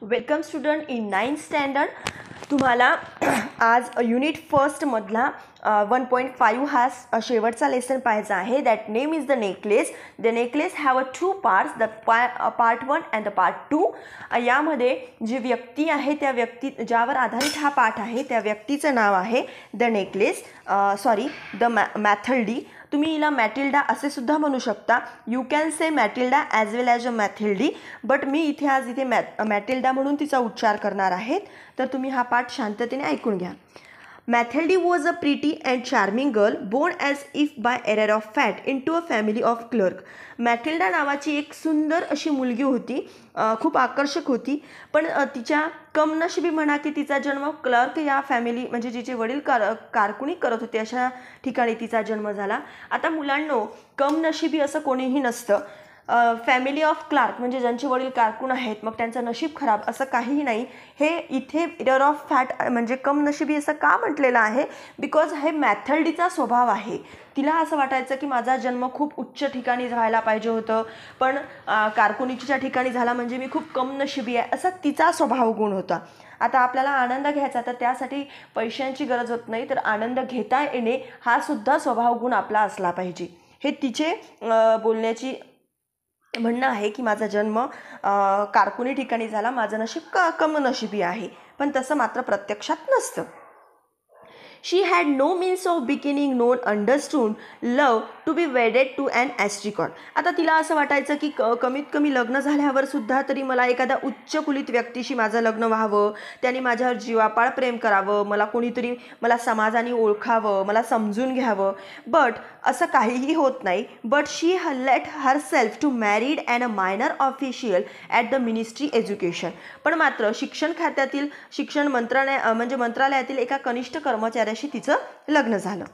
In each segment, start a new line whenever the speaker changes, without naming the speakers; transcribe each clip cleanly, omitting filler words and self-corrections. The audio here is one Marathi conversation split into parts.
Welcome student in 9th standard. तुम्हाला आज युनिट फर्स्टमधला 1.5 हा शेवटचा लेसन पाहायचा आहे. That name is the necklace. The necklace have a 2 parts, the part 1 and the part 2. यामध्ये जी व्यक्ती आहे त्या व्यक्ती ज्यावर आधारित हा पाठ आहे त्या व्यक्तीचं नाव आहे द नेकलेस, द मॅथल्डी. तुम्ही हिला मॅटिल्डा असे सुद्धा म्हणू शकता. You can say Matilda as well as a Mathilde, but मी इथे आज मॅटिल्डा म्हणून तिचा उच्चार करणार आहे. तर तुम्ही हा पाठ शांततेने ऐकून घ्या. Mathilde was a pretty and charming girl born as if by error of fate into a family of clerk. Matilda नावाची एक सुंदर अशी मुलगी होती, खूप आकर्षक होती, पण तिच्या कमनशिबी म्हणा की तिचा जन्म क्लर्क या फॅमिली म्हणजे जिचे वडील कारकुनी करत होते अशा ठिकाणी तिचा जन्म झाला. आता मुलांनो, कमनशिबी असं कोणीही नसतं. फॅमिली ऑफ क्लार्क म्हणजे ज्यांचे वडील कारकून आहेत मग त्यांचं नशीब खराब असं काहीही नाही. हे इथे एरर ऑफ फॅट म्हणजे कमनशिबी असं का म्हटलेलं आहे? बिकॉज हे मॅथल्डीचा स्वभाव आहे. तिला असं वाटायचं की माझा जन्म खूप उच्च ठिकाणी व्हायला पाहिजे होतं, पण कारकुनीच्या ठिकाणी झाला म्हणजे मी खूप कमनशिबी आहे असा तिचा स्वभाव गुण होता. आता आपल्याला आनंद घ्यायचा तर त्यासाठी पैशांची गरज होत नाही, तर आनंद घेता येणे हा सुद्धा स्वभाव गुण आपला असला पाहिजे. हे तिचे बोलण्याची म्हणणं आहे की माझा जन्म कारकुनी ठिकाणी झाला, माझं नशीब कमनशिबी आहे, पण तसं मात्र प्रत्यक्षात नसतं. She had no means of beginning known understood love to be wedded to an ॲस्ट्रिकॉन. आता तिला असं वाटायचं की कमीत कमी लग्न झाल्यावर सुद्धा तरी मला एखाद्या उच्चकुलीत व्यक्तीशी माझं लग्न व्हावं, त्याने माझ्यावर जीवापाड प्रेम करावं, मला समाजाने ओळखावं, मला समजून घ्यावं. बट असं काहीही होत नाही. But she let herself to married and a minor official at the ministry education. पण मात्र शिक्षण खात्यातील मंत्रालयातील एका कनिष्ठ कर्मचाऱ्याशी तिचं लग्न झालं.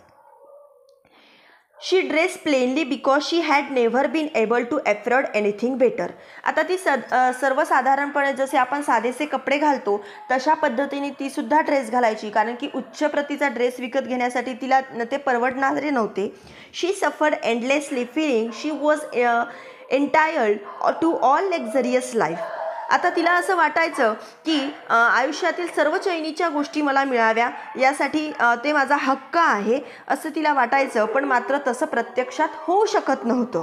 She dress plainly because she had never been able to afford anything better. आता ती सर्वसाधारणपणे जसे आपण साधेसे कपडे घालतो तशा पद्धतीने ती सुद्धा ड्रेस घालायची, कारण की उच्च प्रतीचा ड्रेस विकत घेण्यासाठी तिला ते परवडणारे नव्हते. She suffered endlessly feeling she was entitled to all luxurious life. आता तिला असं वाटायचं की आयुष्यातील सर्व चैनीच्या गोष्टी मला मिळाव्या, यासाठी ते माझा हक्क आहे असं तिला वाटायचं, पण मात्र तसं प्रत्यक्षात होऊ शकत नव्हतं.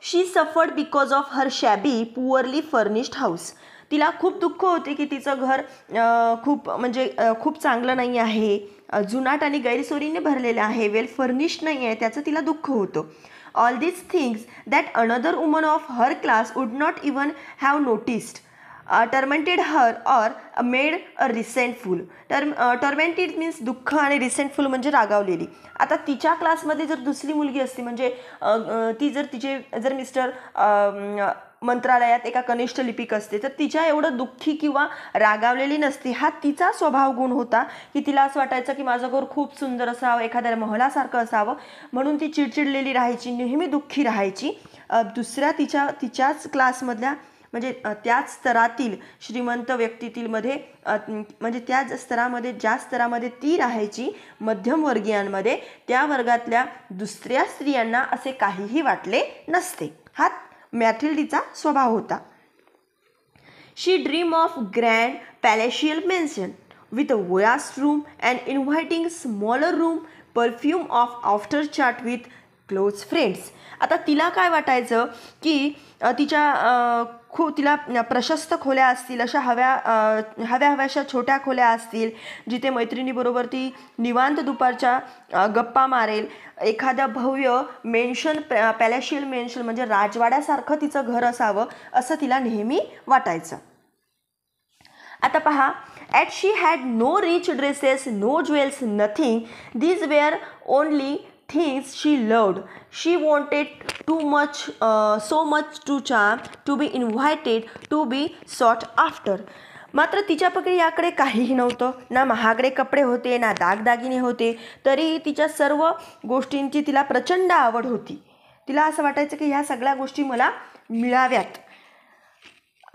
She suffered because of her shabby poorly furnished house. तिला खूप दुःख होते की तिचं घर खूप चांगलं नाही आहे, जुनाट आणि गैरसोयीने भरलेलं आहे, वेल फर्निश्ड नाही आहे, त्याचं तिला दुःख होतं. All these things that another woman of her class would not even have noticed tormented her or made a resentful. Tormented means दुःख आणि resentful म्हणजे रागावलेली. आता तिच्या क्लासमध्ये जर दुसरी मुलगी असती म्हणजे ती जर मिस्टर मंत्रालयात एका कनिष्ठ लिपिक असते तर तिच्या एवढं दुःखी किंवा रागावलेली नसती. हा तिचा स्वभाव गुण होता की तिला असं वाटायचं की माझं घर खूप सुंदर असावं, एखाद्या महलासारखं असावं, म्हणून ती चिडचिडलेली राहायची, नेहमी दुःखी राहायची. दुसऱ्या तिच्याच क्लासमधल्या म्हणजे त्याच स्तरातील श्रीमंत व्यक्तीतील म्हणजे त्याच स्तरामध्ये ज्या स्तरामध्ये ती राहायची मध्यमवर्गीयांमध्ये, त्या वर्गातल्या दुसऱ्या स्त्रियांना असे काहीही वाटले नसते. हा मॅथिल्डीचा स्वभाव होता. She dream of grand palatial mansion with a vast room and inviting smaller room, perfume of after chat with close friends. आता तिला काय वाटायचं की तिला प्रशस्त खोल्या असतील, अशा हव्याशा छोट्या खोल्या असतील जिथे मैत्रिणीबरोबर ती निवांत दुपारच्या गप्पा मारेल, एखाद्या भव्य पॅलेशियल मेन्शन म्हणजे राजवाड्यासारखं तिचं घर असावं असं तिला नेहमी वाटायचं. आता पहा, at she had no rich dresses, no jewels, nothing. These were only things she loved. She wanted so much to charm, to be invited, to be sought after. मात्र तिच्यापैकी याकडे काहीही नव्हतं. ना महागडे कपडे होते, ना दागदागिने होते, तरीही तिच्या सर्व गोष्टींची तिला प्रचंड आवड होती. तिला असं वाटायचं की ह्या सगळ्या गोष्टी मला मिळाव्यात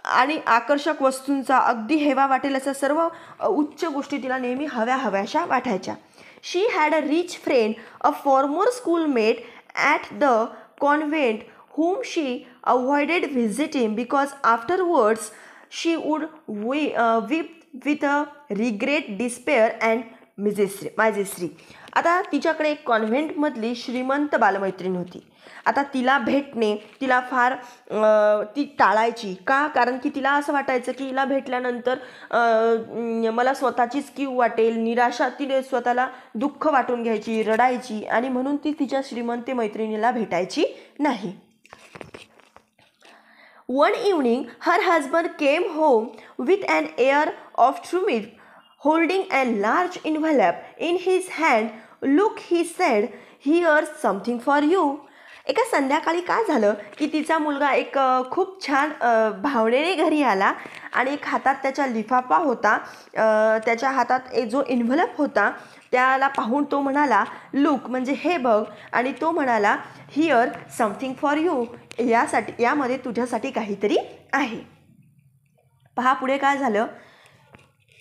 आणि आकर्षक वस्तूंचा अगदी हेवा वाटेल अशा सर्व उच्च गोष्टी तिला नेहमी हव्याशा वाटायच्या. She had a rich friend, a former schoolmate at the convent, whom she avoided visiting because afterwards she would weep with a regret, despair and misery. आता तिच्याकडे एक कॉन्व्हेंटमधली श्रीमंत बालमैत्रीण होती. आता तिला भेटणे तिला फार ती टाळायची. का? कारण की तिला असं वाटायचं की हिला भेटल्यानंतर मला स्वतःचीच कीव वाटेल, निराशा, तिने स्वतःला दुःख वाटून घ्यायची, रडायची आणि म्हणून ती तिच्या श्रीमंत मैत्रिणीला भेटायची नाही. One evening, her husband came home with an air of triumph, holding a large envelope in his hand. Look, he said, here's something for you. एका संध्याकाळी काय झालं की तिचा मुलगा एक खूप छान भावनेने घरी आला आणि एक हातात त्याच्या लिफाफा होता. त्याच्या हातात एक जो एन्व्हलप होता त्याला पाहून तो म्हणाला, लुक म्हणजे हे बघ, आणि तो म्हणाला, हिअर समथिंग फॉर यू, यामध्ये तुझ्यासाठी काहीतरी आहे. पहा पुढे काय झालं.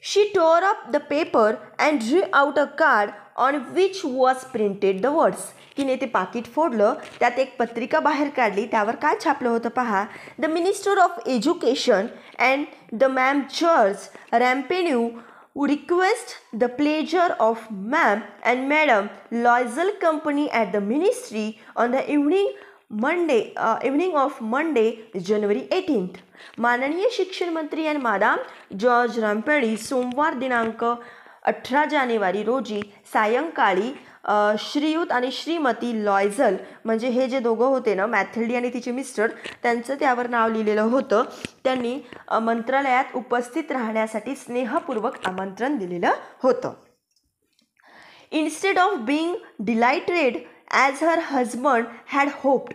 She tore up the paper and drew out a card on which was printed the words. तिने ते पाकिट फोडलं, त्यात एक पत्रिका बाहेर काढली, त्यावर काय छापलं होतं पहा. The minister of education and the ma'am George Ramponneau request the pleasure of ma'am and madam Loisel company at the ministry on the evening of Monday, January 18th. माननीय शिक्षण मंत्री आणि मादाम जॉर्ज रॅम्पेनी सोमवार दिनांक 18 जानेवारी रोजी सायंकाळी श्रीयुत आणि श्रीमती लॉयझल म्हणजे हे जे दोघं होते ना, मॅथिल्डी आणि तिचे मिस्टर, त्यांचं त्यावर नाव लिहिलेलं होतं. त्यांनी मंत्रालयात उपस्थित राहण्यासाठी स्नेहपूर्वक आमंत्रण दिलेलं होतं. Instead of being dilated as her husband had hoped.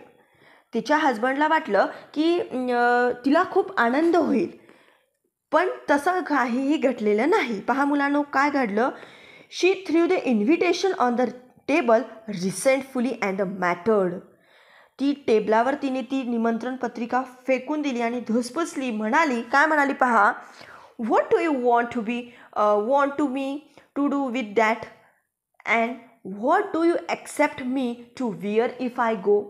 तिच्या हजबंडला वाटलं की तिला खूप आनंद होईल, पण तसं काहीही घडलेलं नाही. पहा मुलांनो काय घडलं. She threw the invitation on the table resentfully and muttered. ती टेबलावर तिने ती निमंत्रण पत्रिका फेकून दिली आणि धुसफुसली. म्हणाली, काय म्हणाली पहा. What do you want to me to do with that and what do you accept me to wear if I go.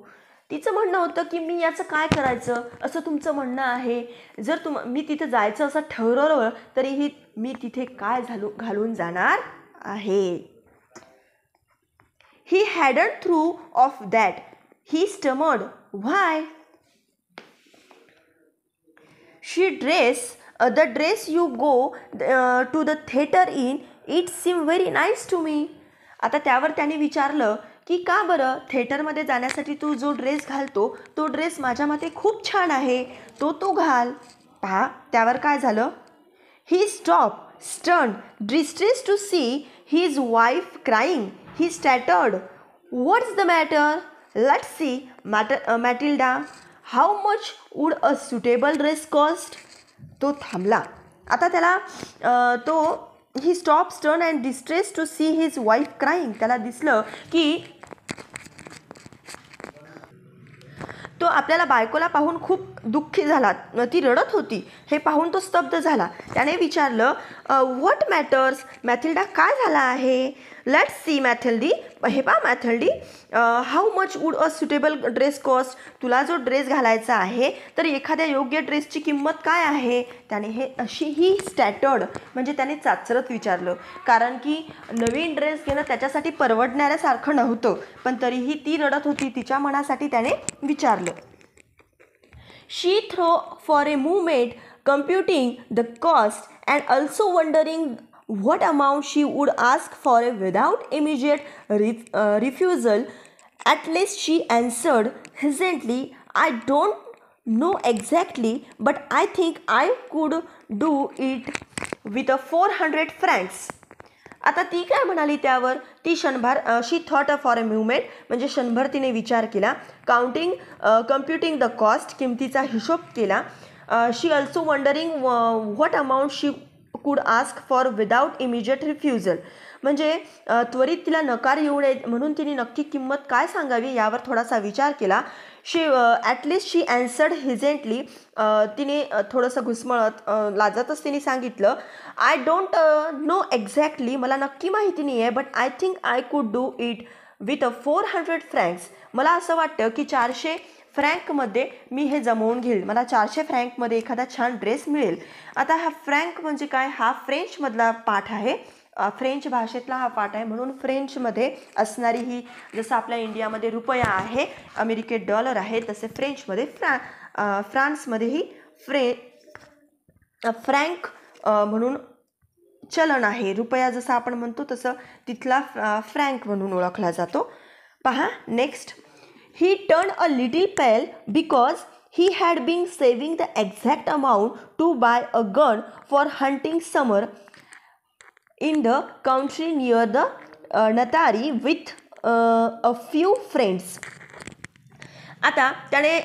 तिचं म्हणणं होतं की मी याचं काय करायचं असं तुमचं म्हणणं आहे. जर मी तिथे जायचं असं ठरवलं तरीही मी तिथे काय घालून जाणार आहे. He hadn't thought of that. He stammered. Why. She the dress you go to the theatre in it seem very nice to me. आता त्यावर त्याने विचारलं की का बरं थिएटरमध्ये जाण्यासाठी तू जो ड्रेस घालतो तो ड्रेस माझ्या मते खूप छान आहे, तो घाल. पहा त्यावर काय झालं. He stop stern distress to see his wife crying. He stuttered, what's the matter? Let's see, Matilda, how much would a suitable dress cost? तो थांबला. आता त्याला he stopped stern and distressed to see his wife crying. त्याला दिसलं की तो आपल्याला बायकोला पाहून खूप दुःखी झाला, ती रडत होती. हे पाहून तो स्तब्ध झाला. त्याने विचारलं, व्हॉट मॅटर्स मॅथिल्डा, काय झालं आहे. लेट्स सी मॅथिल्डी, हे पहा Mathilde, how much would a suitable dress cost. तुला जो ड्रेस घालायचा आहे तर एखाद्या योग्य ड्रेसची किंमत काय आहे. त्याने ही स्टॅटर्ड म्हणजे त्याने चाचरत विचारलं, कारण की नवीन ड्रेस घेणं त्याच्यासाठी परवडणाऱ्यासारखं नव्हतं, पण तरीही ती रडत होती. तिच्या मनासाठी त्याने विचारलं. She thought for a moment, computing the cost and also wondering what amount she would ask for it without immediate refusal. At least she answered hesitantly, I don't know exactly, but I think I could do it with a 400 francs. आता ती काय म्हणाली त्यावर. ती शी थॉट फॉर अ मुमेंट म्हणजे क्षणभर तिने विचार केला. कम्प्युटिंग द कॉस्ट, किमतीचा हिशोब केला. शी ऑल्सो वंडरिंग व्हॉट अमाऊंट शी कुड ask for without immediate refusal म्हणजे त्वरित तिला नकार येऊ नये म्हणून तिने नक्की किंमत काय सांगावी यावर थोडासा विचार केला. ॲटलिस्ट शी ॲन्सर्ड हिजेंटली. तिने थोडंसं घुसमळत लाजतच तिने सांगितलं, आय डोंट नो एक्झॅक्टली, मला नक्की माहिती नाही आहे, but I think I could do it with 400 francs. मला असं वाटतं की 400 फ्रँकमध्ये मी हे जमवून घेईल, मला 400 फ्रँकमध्ये एखादा छान ड्रेस मिळेल. आता हा फ्रँक म्हणजे काय, हा फ्रेंचमधला पाठ आहे, फ्रेंच भाषेतला हा पाठ आहे. म्हणून फ्रेंचमध्ये असणारी ही, जसं आपल्या इंडियामध्ये रुपया आहे, अमेरिकेत डॉलर आहे, तसे फ्रेंचमध्ये फ्रान्समध्येही फ्रँक म्हणून चलन आहे. रुपया जसं आपण म्हणतो तसं तिथला फ्रँक म्हणून ओळखला जातो. पहा next. He turn a little pale because he had been saving the exact amount to buy a gun for hunting summer in the country near the Natari with a few friends. आता त्याने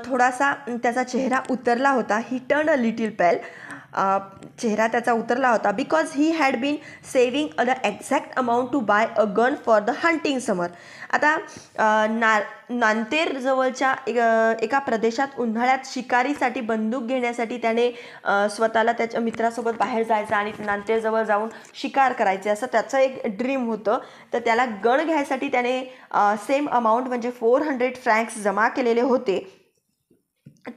थोडासा त्याचा चेहरा उतरला होता. ही टर्न अ लिटिल पेल, चेहरा त्याचा उतरला होता. Because he had been saving the exact amount to buy a gun for the hunting summer. आता नांतेर जवळच्या एका प्रदेशात उन्हाळ्यात शिकारीसाठी बंदूक घेण्यासाठी त्याने स्वतःला त्याच्या मित्रासोबत बाहेर जायचं आणि नांतेरजवळ जाऊन शिकार करायचे असं त्याचं एक ड्रीम होतं. तर त्याला गन घ्यायसाठी त्याने सेम अमाऊंट म्हणजे 400 फ्रँक्स जमा केलेले होते.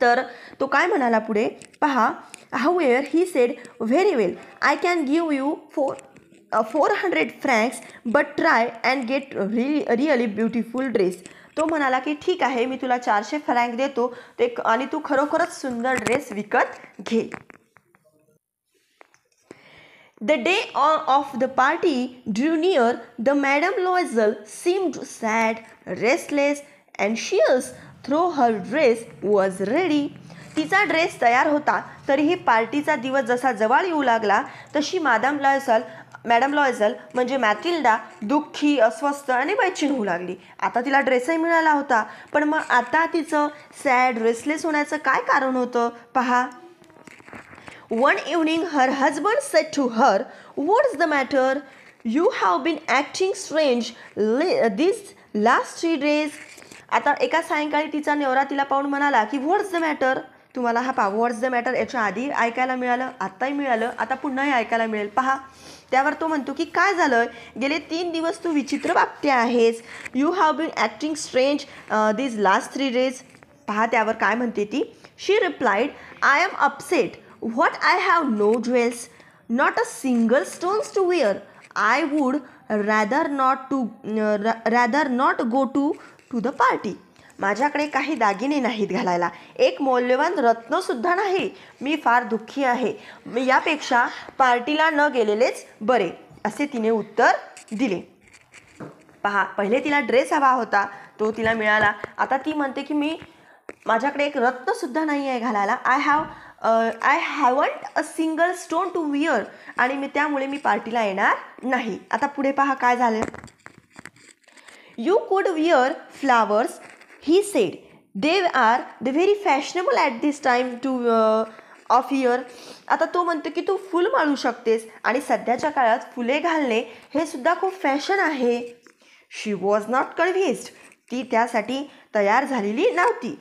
तर तो काय म्हणाला पुढे पहा. However, he said, very well, I can give you 400 francs, but try and get really beautiful dress. तो म्हणाला की ठीक आहे, मी तुला 400 फ्रँक देतो ते, आणि तू खरोखरच सुंदर ड्रेस विकत घे. The day of the party drew near. The Madame Loisel seemed sad, restless, anxious, though her dress was ready. तिचा ड्रेस तयार होता, तरीही पार्टीचा दिवस जसा जवळ येऊ लागला तशी मॅडम लॉयझल म्हणजे मॅथिल्डा दुःखी, अस्वस्थ आणि बैचीन होऊ लागली. आता तिला ड्रेसही मिळाला होता, पण मग आता तिचं सॅड, रेस्टलेस होण्याचं काय कारण होतं पहा. One evening her husband said to her, "What's the matter? You have been acting strange these last 3 days." आता एका सायंकाळी तिचा नवरा तिला पाहून म्हणाला की "What's the matter?" तुम्हाला हा पहा, "What's the matter?" याच्या आधी ऐकायला मिळालं, आत्ताही मिळालं, आता पुन्हाही ऐकायला मिळेल पहा. त्यावर तो म्हणतो की काय झालं, गेले 3 दिवस तू विचित्र वागते आहेस. You have been acting strange these last 3 days. पहा त्यावर काय म्हणते ती. She replied, "I am upset. What I have no jewels, not a single stones to wear. I would rather not go to the party." माझ्याकडे काही दागिने नाहीत घालायला, एक मौल्यवान रत्नसुद्धा नाही. मी फार दुःखी आहे. मी यापेक्षा पार्टीला न गेलेलेच बरे, असे तिने उत्तर दिले. पहा, पहिले तिला ड्रेस हवा होता, तो तिला मिळाला. आता ती म्हणते की माझ्याकडे एक रत्नसुद्धा नाही आहे घालायला. I haven't a single stone to wear, आणि त्यामुळे मी पार्टीला येणार नाही. आता पुढे पहा काय झालं. "यू कुड where flowers," he said. "They are the very fashionable at this time of year." आता तो म्हणतो की तू फुल माळू शकतेस, आणि सध्याच्या काळात फुले घालणे हे सुद्धा खूप फॅशन आहे. She was not convinced. ती त्यासाठी तयार झालेली नव्हती.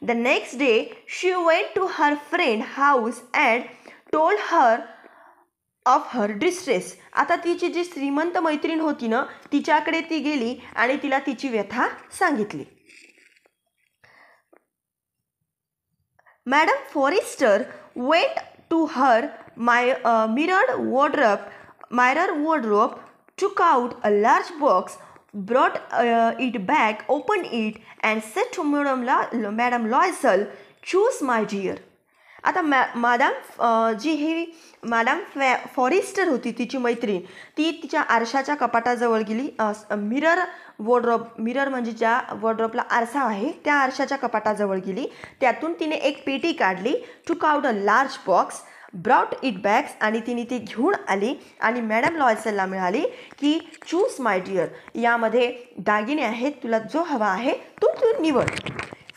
The next day she went to her friend house and told her of her distress. आता तिची जी श्रीमंत मैत्रीण होती ना, तिच्याकडे ती गेली आणि तिला तिची व्यथा सांगितली. Madame Forrester went to her mirror wardrobe, took out a large box, brought it back, opened it, and said to Madame Loisel, "Choose, my dear." आता मॅडम फॉरेस्टर होती तिची मैत्रीण, ती तिच्या आरशाच्या कपाटाजवळ गेली. मिरर म्हणजे ज्या वॉर्डरोबला आरसा आहे त्या आरशाच्या कपाटाजवळ गेली. त्यातून तिने एक पेटी काढली. टूक out a large box, brought it bags, आणि तिने ती घेऊन आली आणि मॅडम लॉयसलला मिळाली की चूज माय डिअर, यामध्ये दागिने आहेत, तुला जो हवा आहे तो तू निवड.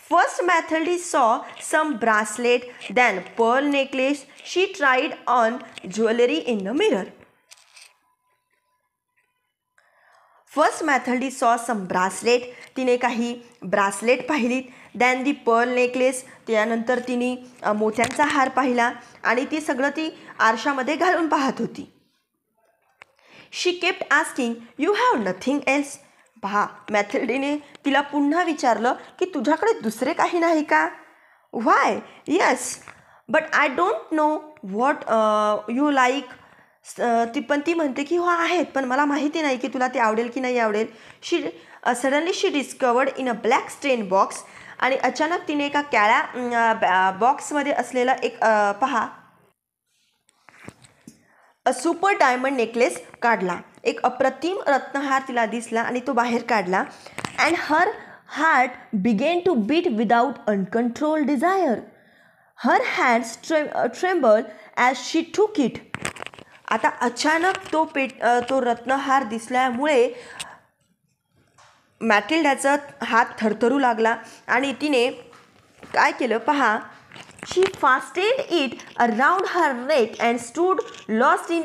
First Mathilde saw some bracelet, then pearl necklace. She tried on jewelry in the mirror. First Mathilde saw some bracelet. तिने काही ब्रासलेट पाहिलीत. Then the pearl necklace. त्यानंतर तिने मोत्यांचा हार पाहिला आणि ती सगळं ती आरशामध्ये घालून पाहत होती. She kept asking, "You have nothing else?" पहा, मॅथिल्डेने तिला पुन्हा विचारलं की तुझ्याकडे दुसरे काही नाही का? Why yes but I don't know what you like. ती म्हणते की हो आहेत, पण मला माहिती नाही की तुला ते आवडेल की नाही आवडेल. Suddenly she discovered in a black स्टेन बॉक्स. आणि अचानक तिने एका काळ्या बॉक्समध्ये असलेला एक पहा अ सुपर डायमंड नेकलेस काढला. एक अप्रतिम रत्नहार तिला दिसला आणि तो बाहेर काढला. And her heart began to beat without uncontrol desire. Her hands tremble as she took it. आता अचानक तो रत्नहार दिसल्यामुळे मॅटिल्डाचा हात थरथरू लागला आणि तिने काय केलं पहा. She fastened it around her neck and stood lost in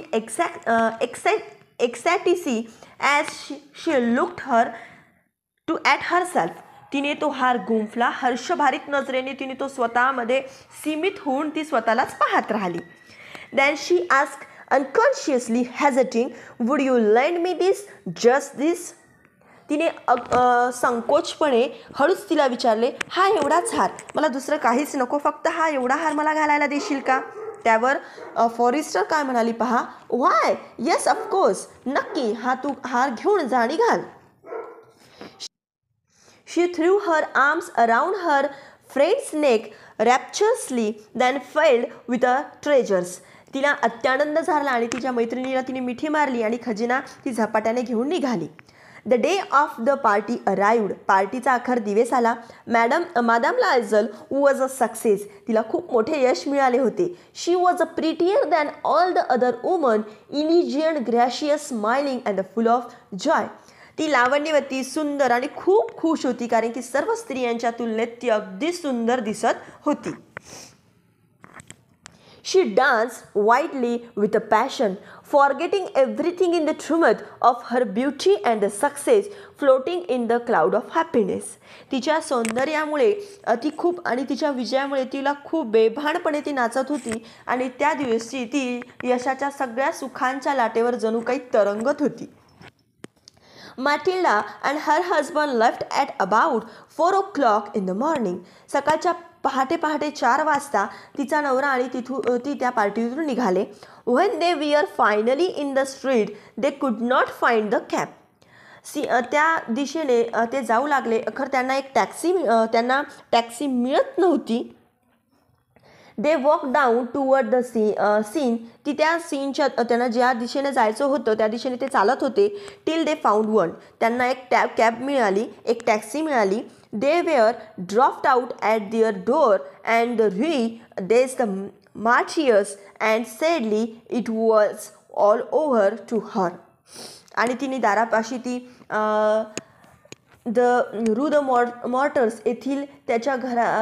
ecstasy as she looked her to at herself. तिने तो हार गुंफला. हर्षभारित नजरेने तिने तो स्वतःमध्ये सीमित होऊन ती स्वतःलाच पाहत राहिली. Then she ask unconsciously hesitating, would you lend me this, just this? तिने संकोचपणे हळूच तिला विचारले, हा एवढाच हार, मला दुसरं काहीच नको, फक्त हा एवढा हार मला घालायला देशील का? त्यावर फॉरेस्टर काय म्हणाली पहा. व्हाय येस ऑफकोर्स, नक्की, हा तू हार घेऊन जा आणि घाल. She threw her arms around her friend's neck rapturously, then filled with her treasures. तिला अत्यानंद झाला आणि तिच्या मैत्रिणीला तिने मिठी मारली आणि खजिना ती झपाट्याने घेऊन निघाली. The day of the party arrived. पार्टीचा अखेर दिवस आला. Madame Loisel was a success. तिला खूप मोठे यश मिळाले होते. She was a prettier than all the other woman, elegant, gracious, smiling and full of joy. ती लावण्यवती, सुंदर आणि खूप खुश होती, कारण की सर्व स्त्रियांच्या तुलनेत ती अगदी सुंदर दिसत होती. She danced wildly with a passion, forgetting everything in the tumult of her beauty and the success floating in the cloud of happiness. तिच्या सौंदर्यामुळे ती खूप आणि तिच्या विजयामुळे तिला खूप बेभानपणे ती नाचत होती आणि त्या दिवशी ती यशाच्या सगळ्या सुखांच्या लाटेवर जणू काही तरंगत होती. Matilda and her husband left at about 4 o'clock in the morning. सकाळच्या पहाटे 4 वाजता तिचा नवरा आणि ती त्या पार्टीतून निघाले. When they were finally in the street, they could not find the cab. त्या दिशेने ते जाऊ लागले. अखेर त्यांना टॅक्सी मिळत नव्हती. They walk down toward the Seine. ती त्या सीनच्या त्यांना ज्या दिशेने जायचं होतं त्या दिशेने ते चालत होते. Till they found one. त्यांना एक कॅब मिळाली, एक टॅक्सी मिळाली. They were dropped out at their door and des the Martyrs and sadly it was all over to her. आणि तिने दारापाशी ती द मॉर्टर्स येथील त्याच्या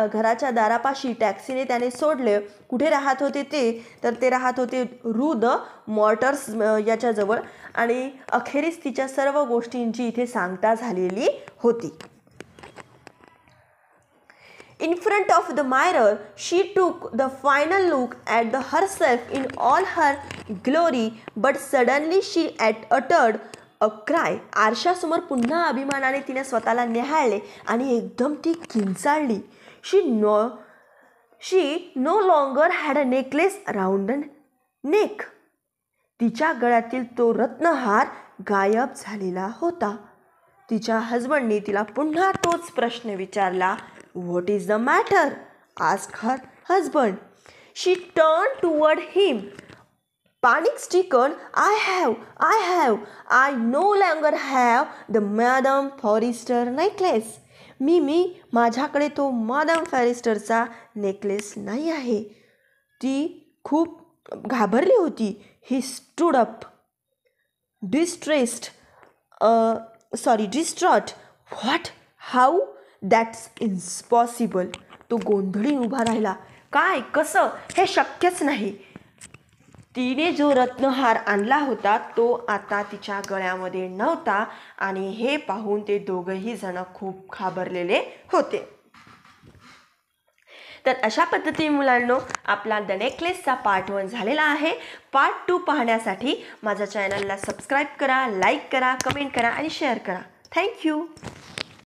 घराच्या दारापाशी टॅक्सीने त्याने सोडले. कुठे राहत होते तर ते राहत होते द मॉर्टर्स याच्याजवळ. आणि अखेरीस तिच्या सर्व गोष्टींची इथे सांगता झालेली होती. In front of the mirror, she took the final look at herself in all her glory, but suddenly she uttered a cry. आरशासमोर पुन्हा अभिमानाने तिने स्वतःला निहाळले आणि एकदम ती किंचाळली. She no longer had a necklace around her neck. तिच्या गळ्यातील तो रत्नहार गायब झालेला होता. तिच्या हजबंडने तिला पुन्हा तोच प्रश्न विचारला. What is the matter? asked her husband. She turned toward him. Panic stricken, I no longer have the Madame Forrester necklace. माझ्याकडे तो मादाम फॉरेस्टरचा नेकलेस नाही आहे. ती खूप घाबरली होती. He stood up, distraught. What? How? That's impossible. तो गोंधळी उभा राहिला. काय, कसं, हे शक्यच नाही. तिने जो रत्नहार आणला होता तो आता तिच्या गळ्यामध्ये नव्हता आणि हे पाहून ते दोघंही जण खूप घाबरलेले होते. तर अशा पद्धतीने मुलांनो आपला द नेकलेसचा पार्ट 1 झालेला आहे. पार्ट 2 पाहण्यासाठी माझ्या चॅनलला सबस्क्राईब करा, लाईक करा, कमेंट करा आणि शेअर करा. थँक्यू.